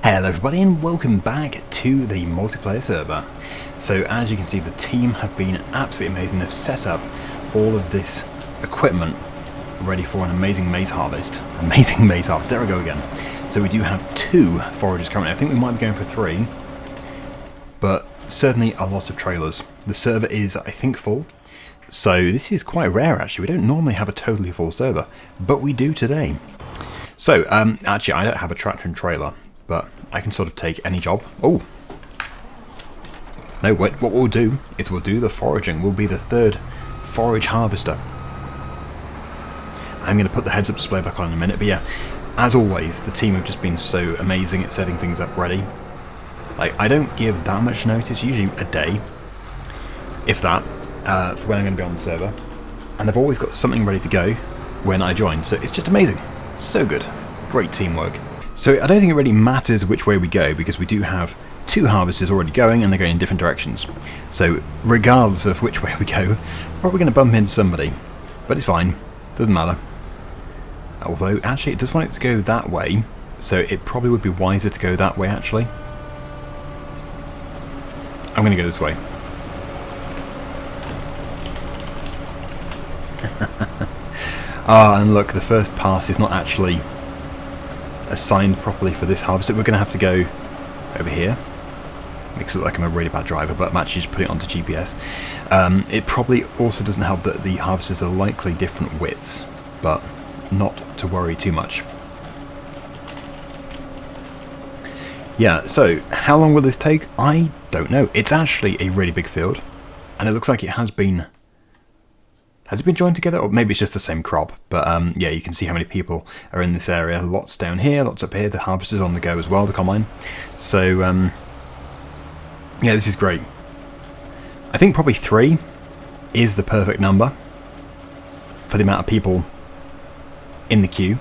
Hello everybody and welcome back to the multiplayer server. So as you can see, the team have been absolutely amazing. They've set up all of this equipment ready for an amazing maize harvest. Amazing maize harvest, there we go again. So we do have 2 foragers currently. I think we might be going for 3, but certainly a lot of trailers. The server is, I think, full. So this is quite rare actually. We don't normally have a totally full server, but we do today. So actually I don't have a tractor and trailer, but I can sort of take any job. Oh! No, wait, what we'll do is we'll do the foraging. We'll be the 3rd forage harvester. I'm going to put the heads-up display back on in a minute, but yeah, as always, the team have just been so amazing at setting things up ready. Like, I don't give that much notice, usually a day, if that, for when I'm going to be on the server. And they've always got something ready to go when I join, so it's just amazing. So good. Great teamwork. So I don't think it really matters which way we go, because we do have 2 harvesters already going and they're going in different directions. So regardless of which way we go, we're probably going to bump into somebody. But it's fine. Doesn't matter. Although, actually, it does want it to go that way, so it probably would be wiser to go that way, actually. I'm going to go this way. Ah, and look, the first pass is not actually assigned properly for this harvester. We're going to have to go over here. Makes it look like I'm a really bad driver, but I'm actually just putting it onto GPS. It probably also doesn't help that the harvesters are likely different widths, but not to worry too much. Yeah, so how long will this take? I don't know. It's actually a really big field, and it looks like it has been... Has it been joined together? Or maybe it's just the same crop. But yeah, you can see how many people are in this area. Lots down here, lots up here. The harvester's on the go as well, the combine. So, yeah, this is great. I think probably 3 is the perfect number for the amount of people in the queue.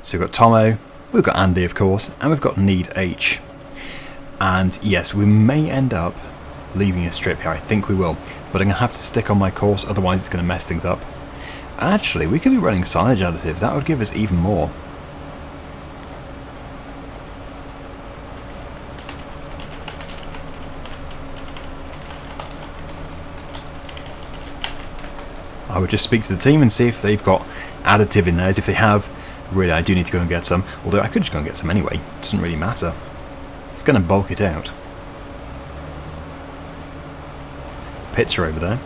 So we've got Tomo, we've got Andy, of course, and we've got Need H. And yes, we may end up leaving a strip here. I think we will. But I'm going to have to stick on my course, otherwise it's going to mess things up. Actually, we could be running silage additive. That would give us even more. I would just speak to the team and see if they've got additive in theirs. If they have, really, I do need to go and get some. Although I could just go and get some anyway. It doesn't really matter. It's going to bulk it out. Pits are over there.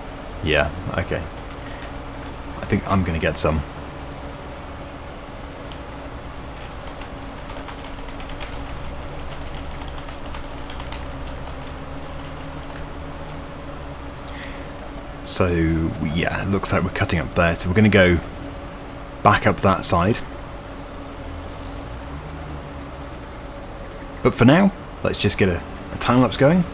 Yeah, okay. I think I'm going to get some. So, yeah, it looks like we're cutting up there. So we're going to go back up that side. But for now, let's just get a time-lapse going.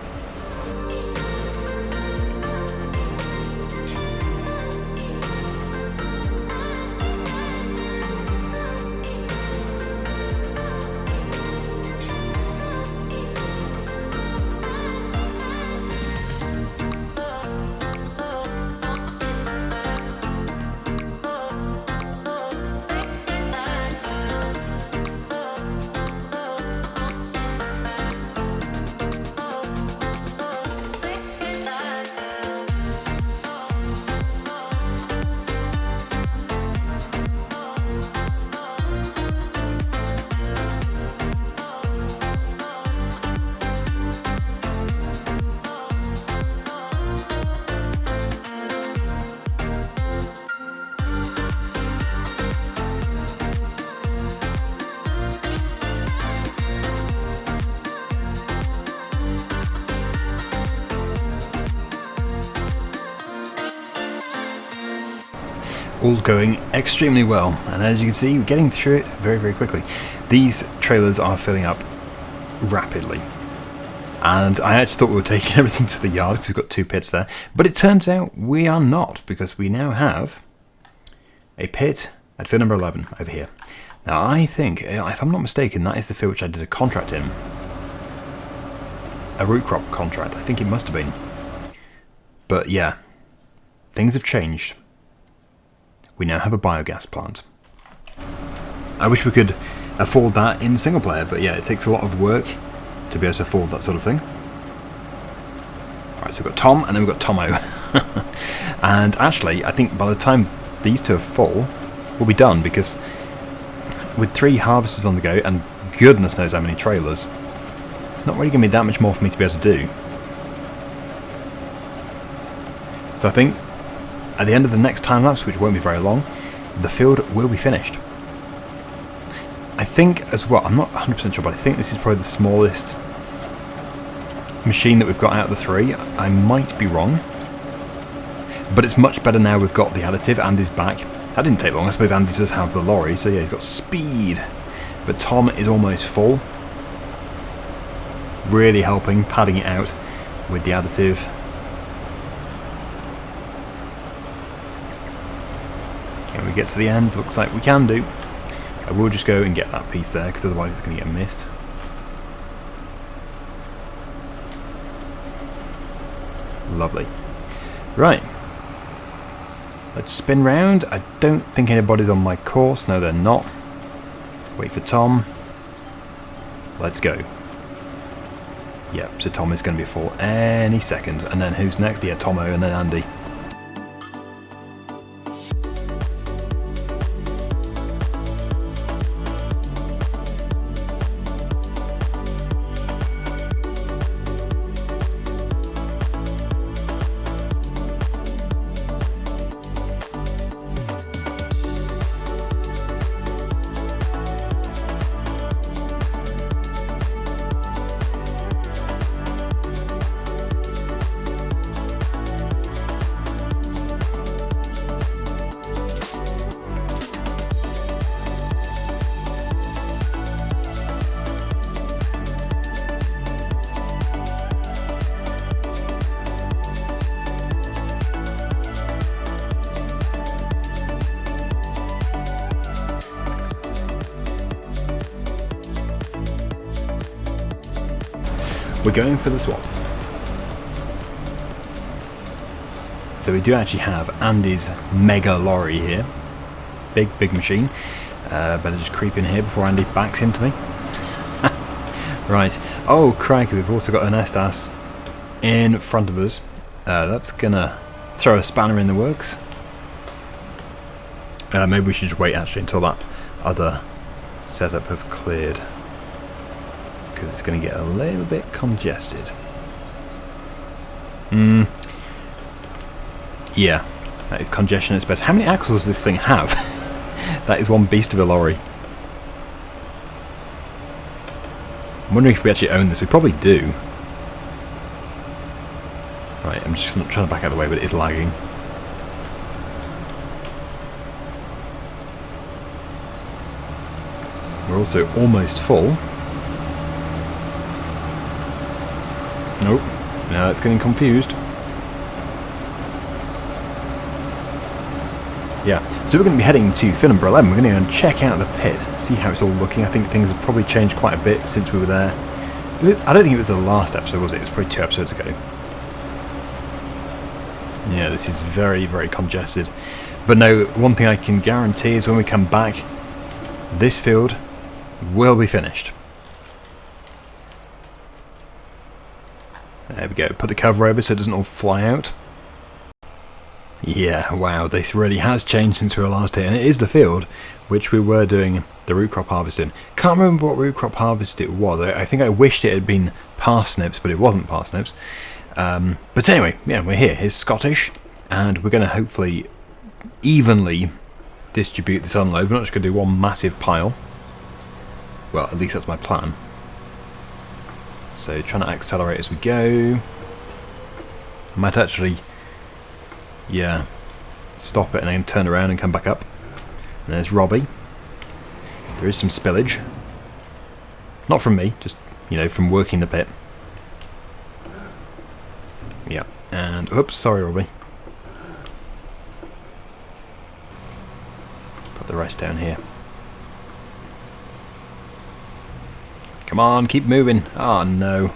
All going extremely well, and as you can see, we're getting through it very, very quickly. These trailers are filling up rapidly, and I actually thought we were taking everything to the yard because we've got 2 pits there, but it turns out we are not, because we now have a pit at field number 11 over here. Now I think, if I'm not mistaken, that is the field which I did a contract in. A root crop contract, I think it must have been. But yeah, things have changed. We now have a biogas plant. I wish we could afford that in single player, but yeah, it takes a lot of work to be able to afford that sort of thing. Alright, so we've got Tom, and then we've got Tomo. And actually, I think by the time these two are full, we'll be done, because with 3 harvesters on the go, and goodness knows how many trailers, it's not really going to be that much more for me to be able to do. So I think at the end of the next time lapse, which won't be very long, the field will be finished. I think as well, I'm not 100% sure, but I think this is probably the smallest machine that we've got out of the 3. I might be wrong, but it's much better now we've got the additive. Andy's back. That didn't take long. I suppose Andy does have the lorry, so yeah, he's got speed. But Tom is almost full. Really helping, padding it out with the additive. Can we get to the end? Looks like we can do. I will just go and get that piece there, because otherwise it's going to get missed. Lovely. Right. Let's spin round. I don't think anybody's on my course. No, they're not. Wait for Tom. Let's go. Yep, so Tom is going to be full any second. And then who's next? Yeah, Tomo, and then Andy. We're going for the swap. So we do actually have Andy's mega lorry here. Big machine. Better just creep in here before Andy backs into me. Right. Oh, crikey, we've also got an Estas in front of us. That's gonna throw a spanner in the works. Maybe we should just wait actually until that other setup have cleared, because it's going to get a little bit congested. Yeah, that is congestion at its best. How many axles does this thing have? That is one beast of a lorry. I'm wondering if we actually own this. We probably do. Right, I'm just trying to back out of the way, but it is lagging. We're also almost full. Nope, now it's getting confused. Yeah, so we're going to be heading to Finborough 11. We're going to go and check out the pit, see how it's all looking. I think things have probably changed quite a bit since we were there. I don't think it was the last episode, was it? It was probably 2 episodes ago. Yeah, this is very, very congested. But no, one thing I can guarantee is when we come back, this field will be finished. There we go. Put the cover over so it doesn't all fly out. Yeah, wow, this really has changed since we were last here. And it is the field which we were doing the root crop harvesting. Can't remember what root crop harvest it was. I think I wished it had been parsnips, but it wasn't parsnips. But anyway, yeah, we're here. Here's Scottish, and we're going to hopefully evenly distribute this unload. We're not just going to do one massive pile. Well, at least that's my plan. So trying to accelerate as we go. I might actually, yeah, stop it and then turn around and come back up. And there's Robbie. There is some spillage. Not from me, just, you know, from working the pit. Yeah, and, oops, sorry Robbie. Put the rest down here. Come on, keep moving. Oh no.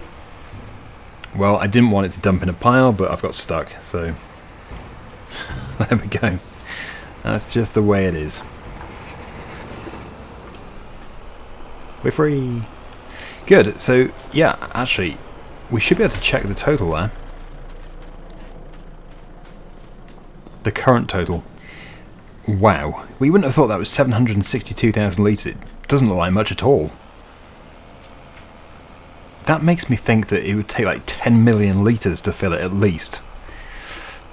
Well, I didn't want it to dump in a pile, but I've got stuck, so there we go. That's just the way it is. We're free. Good. So, yeah, actually, we should be able to check the total there. The current total. Wow. We wouldn't have thought that was 762,000 litres. It doesn't look like much at all. That makes me think that it would take like 10 million litres to fill it at least.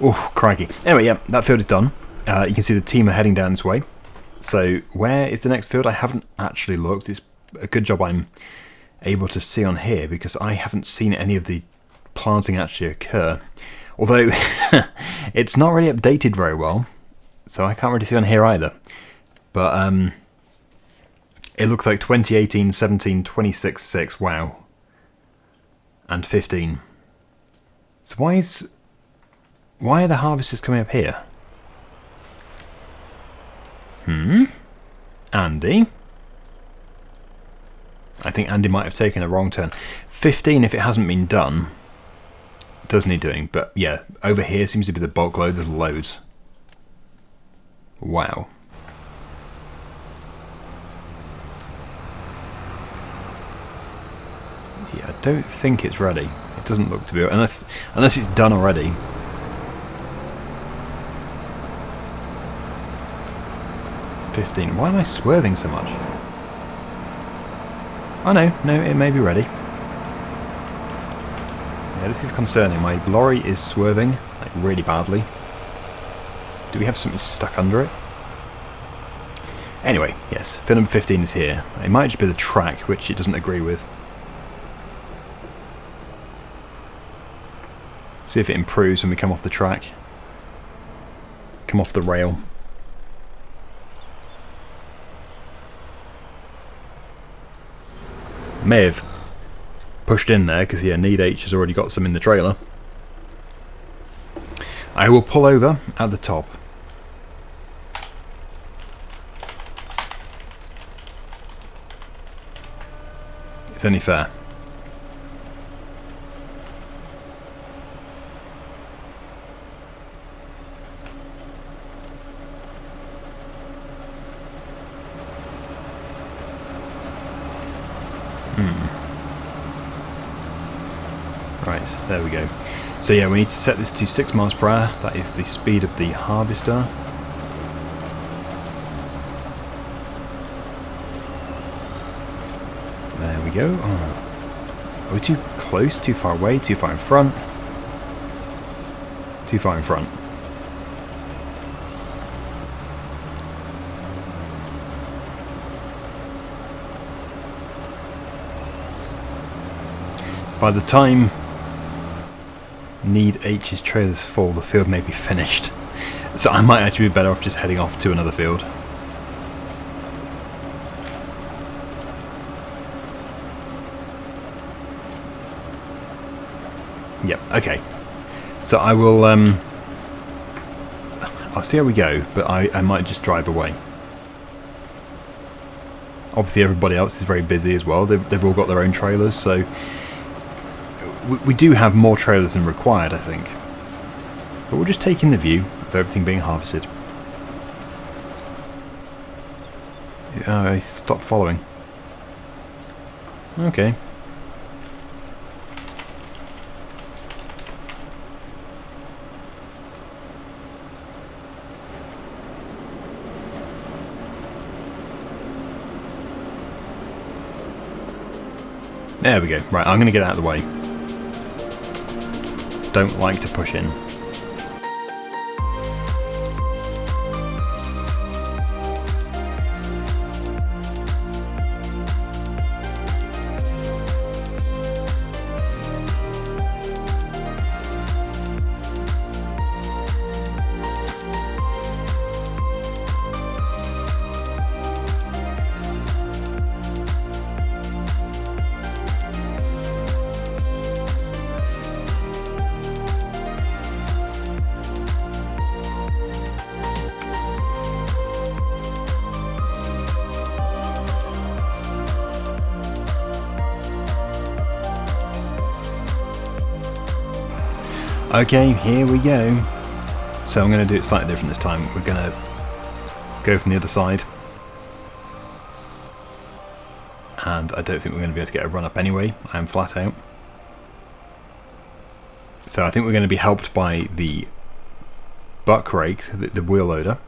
Oh, crikey. Anyway, yeah, that field is done. You can see the team are heading down this way. So, where is the next field? I haven't actually looked. It's a good job I'm able to see on here because I haven't seen any of the planting actually occur. Although, it's not really updated very well. So I can't really see on here either. But it looks like 2018, 17, 26, 6, wow. And 15. So why are the harvesters coming up here? Andy? I think Andy might have taken a wrong turn. 15 if it hasn't been done. Does need doing. But yeah, over here seems to be the bulk loads. There's loads. Wow. Yeah, I don't think it's ready. It doesn't look to be, unless it's done already. Why am I swerving so much? Oh no, it may be ready. Yeah, this is concerning. My lorry is swerving, like really badly. Do we have something stuck under it? Anyway, yes, field number 15 is here. It might just be the track, which it doesn't agree with. See if it improves when we come off the track. Come off the rail. May have pushed in there because yeah, Need H has already got some in the trailer. I will pull over at the top. It's only fair. Right, there we go. So yeah, we need to set this to 6 miles per hour. That is the speed of the harvester. There we go. Oh. Are we too close? Too far away? Too far in front? Too far in front. By the time Need H's trailer's full, the field may be finished. So I might actually be better off just heading off to another field. Yep, okay. So I will, I'll see how we go, but I might just drive away. Obviously everybody else is very busy as well. They've all got their own trailers, so we do have more trailers than required, I think. But we'll just take in the view of everything being harvested. I stopped following. Okay. There we go. Right, I'm going to get out of the way. Don't like to push in. Okay, here we go. So I'm going to do it slightly different this time. We're going to go from the other side. And I don't think we're going to be able to get a run up anyway. I am flat out. So I think we're going to be helped by the buck rake, the wheel loader.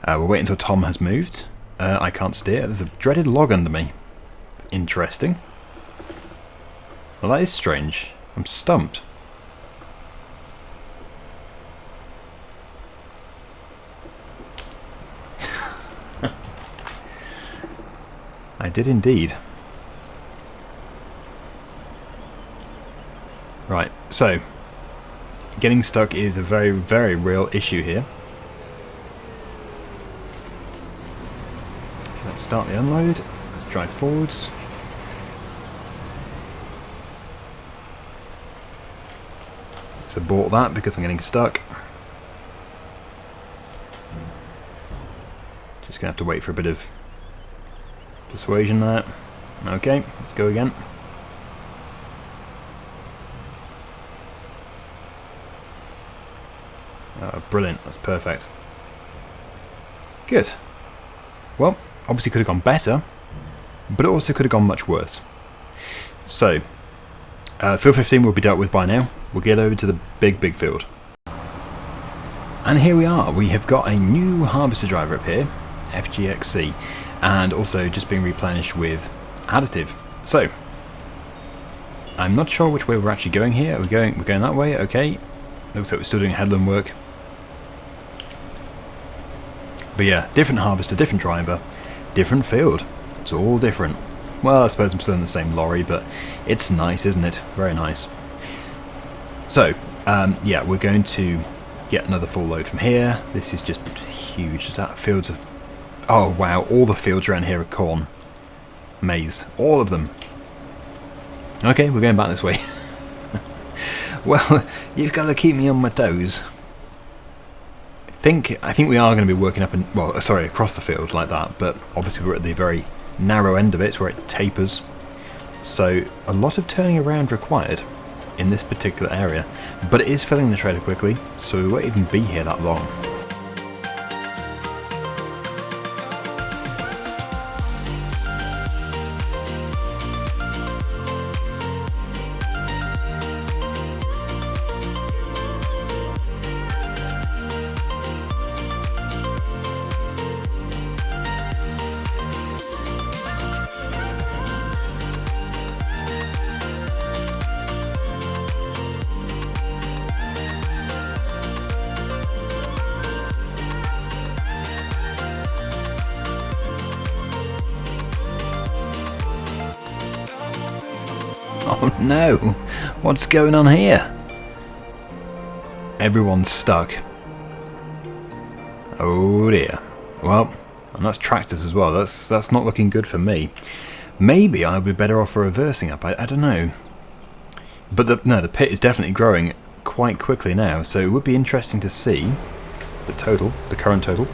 We'll wait until Tom has moved. I can't steer. There's a dreaded log under me. Interesting. Well, that is strange. I'm stumped. I did indeed. Right, so getting stuck is a very, very real issue here. Let's start the unload. Let's drive forwards. Let's abort that because I'm getting stuck. Just gonna have to wait for a bit of persuasion there. Okay, let's go again. Oh, brilliant, that's perfect. Good. Well, obviously could have gone better, but it also could have gone much worse. So, field 15 will be dealt with by now. We'll get over to the big field. And here we are. We have got a new harvester driver up here, FGXC, and also just being replenished with additive. So, I'm not sure which way we're actually going here. We're going that way, okay. Looks like we're still doing headland work. But yeah, different harvester, different driver, different field. It's all different. Well, I suppose I'm still in the same lorry, but it's nice, isn't it? Very nice. So, yeah, we're going to get another full load from here. This is just huge. That field's of... Oh, wow, all the fields around here are corn. Maize. All of them. Okay, we're going back this way. Well, you've got to keep me on my toes. I think we are going to be working up and across the field like that, but obviously we're at the very narrow end of it where it tapers. So a lot of turning around required in this particular area, but it is filling the trailer quickly, so we won't even be here that long. Oh no, what's going on here? Everyone's stuck. Oh dear. Well, and that's tractors as well. That's not looking good for me. Maybe I'll be better off for reversing up. I don't know. But the pit is definitely growing quite quickly now, so it would be interesting to see the current total.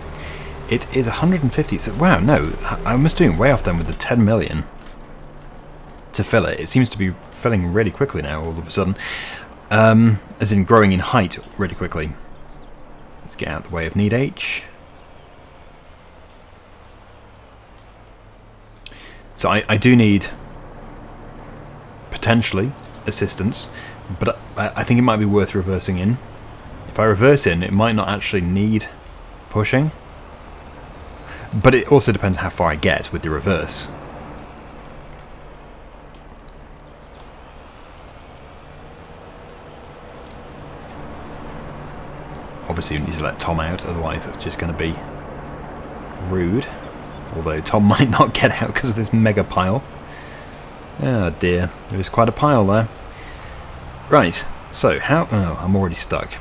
It is 150. So wow, no, I must be doing way off then with the 10 million. To fill it. It seems to be filling really quickly now all of a sudden, as in growing in height really quickly. Let's get out of the way of need H. So I do need potentially assistance, but I think it might be worth reversing in. If I reverse in, it might not actually need pushing, but it also depends how far I get with the reverse. Obviously, we need to let Tom out, otherwise it's just going to be rude. Although Tom might not get out because of this mega pile. Oh dear, there is quite a pile there. Right, so how... Oh, I'm already stuck.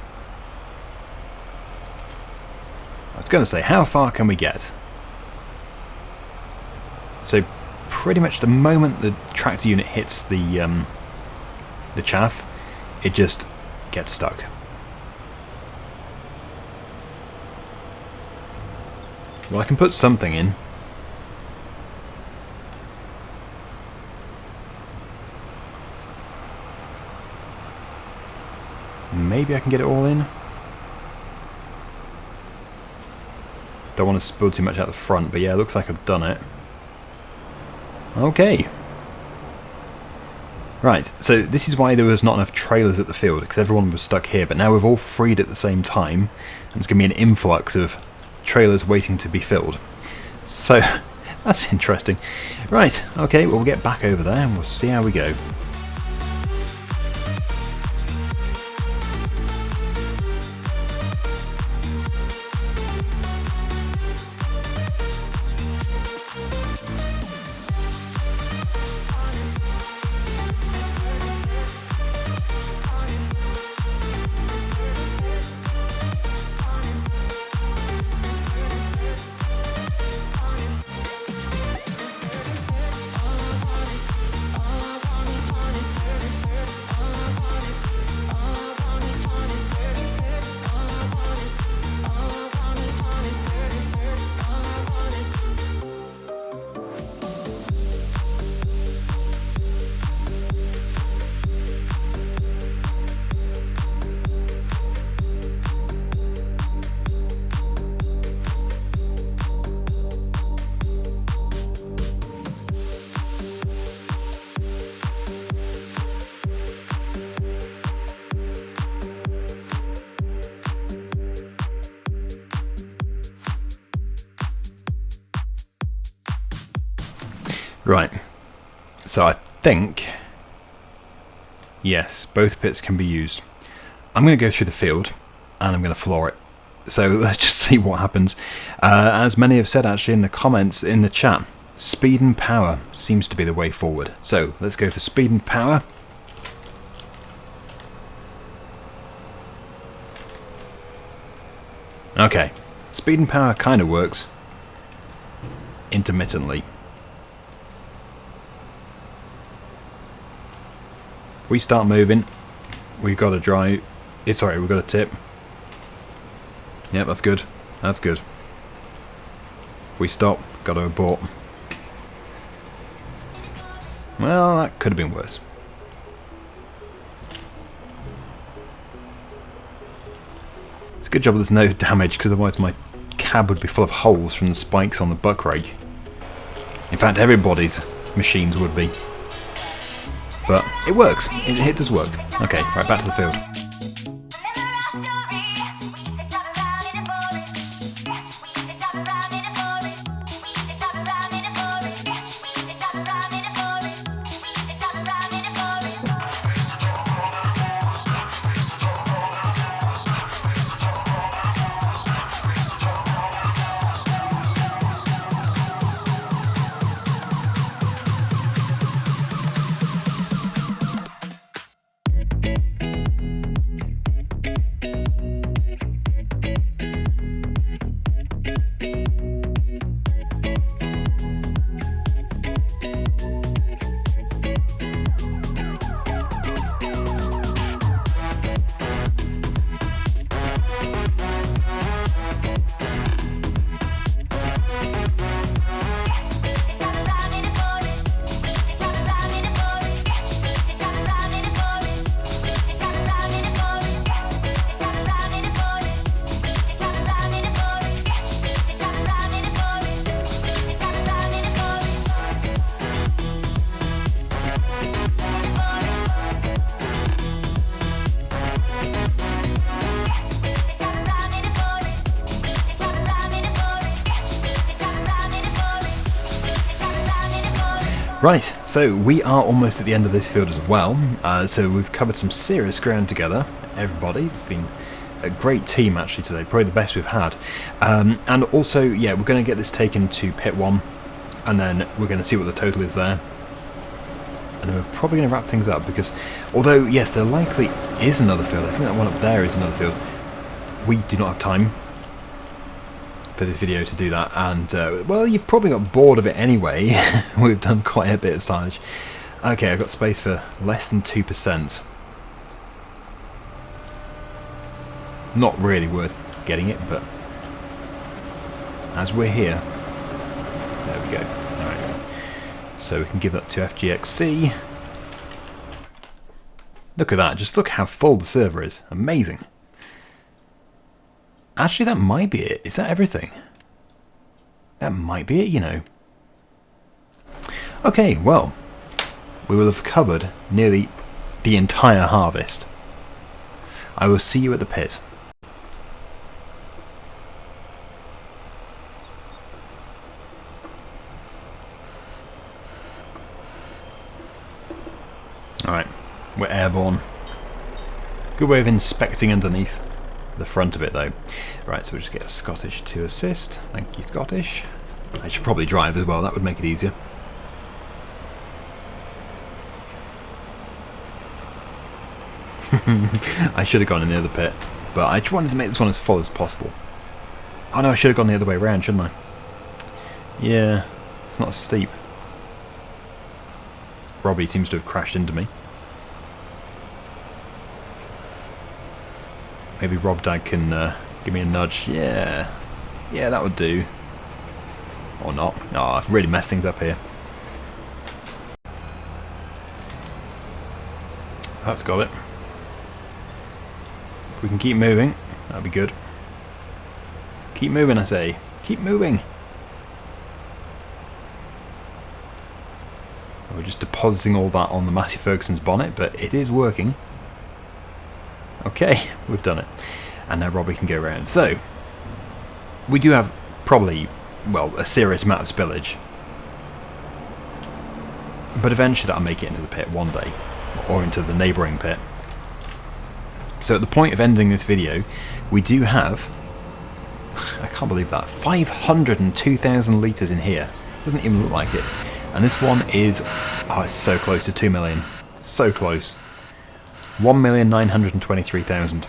I was going to say, how far can we get? So, pretty much the moment the tractor unit hits the chaff, it just gets stuck. Well, I can put something in. Maybe I can get it all in. Don't want to spill too much out the front, but yeah, it looks like I've done it. Okay. Right, so this is why there was not enough trailers at the field, because everyone was stuck here, but now we've all freed at the same time, and it's going to be an influx of trailers waiting to be filled. So, that's interesting. Right, okay, well, we'll get back over there and we'll see how we go. Right, so I think, yes, both pits can be used. I'm going to go through the field and I'm going to floor it. So let's just see what happens. As many have said actually in the comments in the chat, speed and power seems to be the way forward. So let's go for speed and power. Okay, speed and power kind of works intermittently. We start moving, we've got a drive, sorry, we've got a tip. Yep, that's good, that's good. We stop, got to abort. Well, that could have been worse. It's a good job there's no damage, because otherwise my cab would be full of holes from the spikes on the buck rake. In fact, everybody's machines would be. But it works. It does work. Okay, right, back to the field. Right, so we are almost at the end of this field as well. So we've covered some serious ground together, everybody. It's been a great team actually today, probably the best we've had. And also, yeah, we're going to get this taken to pit 1, and then we're going to see what the total is there. And then we're probably going to wrap things up, because although, yes, there likely is another field, I think that one up there is another field, we do not have time for this video to do that, and well, you've probably got bored of it anyway. We've done quite a bit of silage. Okay, I've got space for less than 2%. Not really worth getting it, but as we're here, there we go. Alright, so we can give that to FGXC. Look at that, just look how full the server is. Amazing. Actually, that might be it. Is that everything? That might be it, you know. Okay, well, we will have covered nearly the entire harvest. I will see you at the pit. Alright, we're airborne. Good way of inspecting underneath. The front of it though. Right, so we'll just get Scottish to assist. Thank you, Scottish. I should probably drive as well, that would make it easier. I should have gone in the other pit, but I just wanted to make this one as full as possible. Oh no, I should have gone the other way around, shouldn't I? Yeah, it's not steep. Robbie seems to have crashed into me. Maybe Rob Dad can give me a nudge. Yeah, that would do. Or not. Oh, I've really messed things up here. That's got it. If we can keep moving, that'd be good. Keep moving, I say. Keep moving. We're just depositing all that on the Massey Ferguson's bonnet, but it is working. Okay, we've done it. And now Robbie can go around. So, we do have probably, well, a serious amount of spillage. But eventually I'll make it into the pit one day. Or into the neighbouring pit. So at the point of ending this video, we do have, I can't believe that, 502,000 litres in here. Doesn't even look like it. And this one is, oh, it's so close to 2 million. So close. 1,923,000.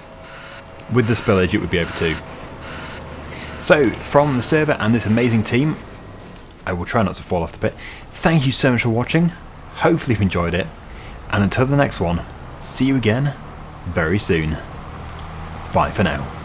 With the spillage it would be over 2. So, from the server and this amazing team, I will try not to fall off the pit. Thank you so much for watching. Hopefully you've enjoyed it. And until the next one, see you again very soon. Bye for now.